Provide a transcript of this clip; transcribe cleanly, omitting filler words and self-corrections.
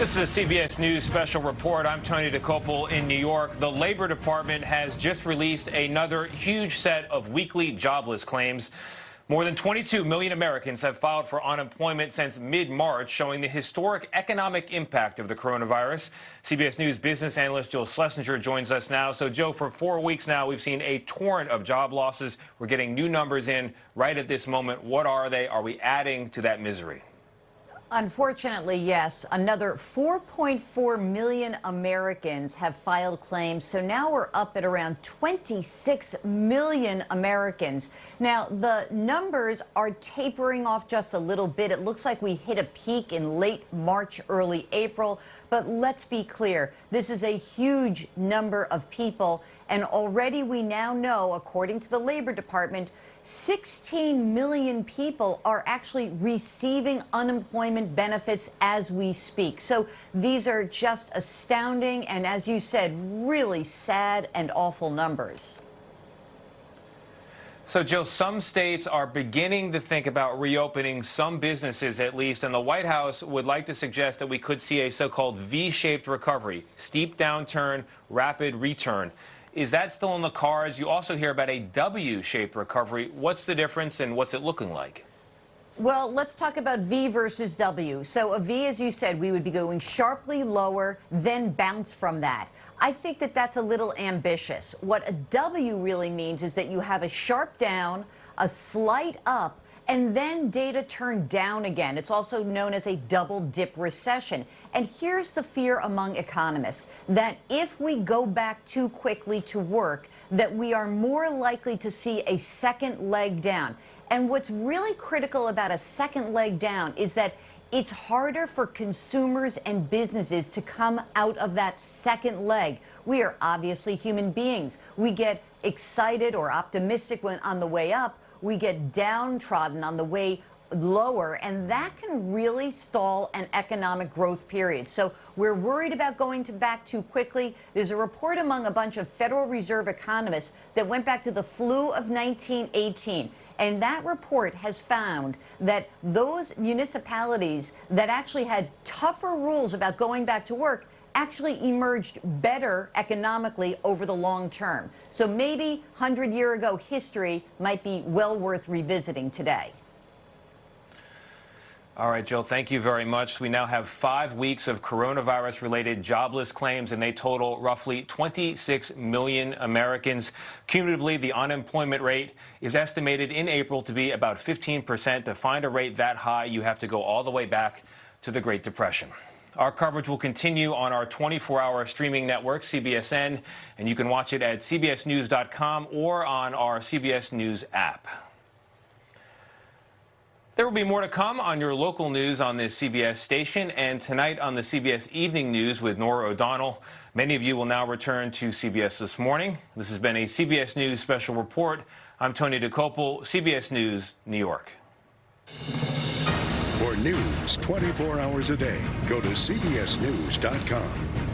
This is a CBS News special report. I'm Tony DeCopel in New York. The Labor Department has just released another huge set of weekly jobless claims. More than 22 million Americans have filed for unemployment since mid-March, showing the historic economic impact of the coronavirus. CBS News business analyst Joe Schlesinger joins us now. So, Joe, for 4 weeks now, we've seen a torrent of job losses. We're getting new numbers in right at this moment. What are they? Are we adding to that misery? Unfortunately, yes. Another 4.4 million Americans have filed claims, so now we're up at around 26 million Americans. Now, the numbers are tapering off just a little bit. It looks like we hit a peak in late March, early April. But let's be clear, this is a huge number of people, and already we now know, according to the Labor Department, 16 million people are actually receiving unemployment benefits as we speak. So these are just astounding and, as you said, really sad and awful numbers. So, Joe, some states are beginning to think about reopening some businesses at least, and the White House would like to suggest that we could see a so-called V-shaped recovery, steep downturn, rapid return. Is that still in the cards? You also hear about a W-shaped recovery. What's the difference and what's it looking like? Well, let's talk about V versus W. So a V, as you said, we would be going sharply lower, then bounce from that. I think that that's a little ambitious. What a W really means is that you have a sharp down, a slight up, and then data turn down again. It's also known as a double dip recession. And here's the fear among economists, that if we go back too quickly to work, that we are more likely to see a second leg down. And what's really critical about a second leg down is that it's harder for consumers and businesses to come out of that second leg. We are obviously human beings. We get excited or optimistic when on the way up. We get downtrodden on the way lower, and that can really stall an economic growth period. So we're worried about going back too quickly. There's a report among a bunch of Federal Reserve economists that went back to the flu of 1918. And that report has found that those municipalities that actually had tougher rules about going back to work actually emerged better economically over the long term. So maybe 100-year-ago history might be well worth revisiting today. All right, Jill, thank you very much. We now have 5 weeks of coronavirus-related jobless claims, and they total roughly 26 million Americans. Cumulatively, the unemployment rate is estimated in April to be about 15%. To find a rate that high, you have to go all the way back to the Great Depression. Our coverage will continue on our 24-hour streaming network, CBSN, and you can watch it at cbsnews.com or on our CBS News app. There will be more to come on your local news on this CBS station, and tonight on the CBS Evening News with Norah O'Donnell. Many of you will now return to CBS This Morning. This has been a CBS News special report. I'm Tony DeCopel, CBS News, New York. For news 24 hours a day, go to cbsnews.com.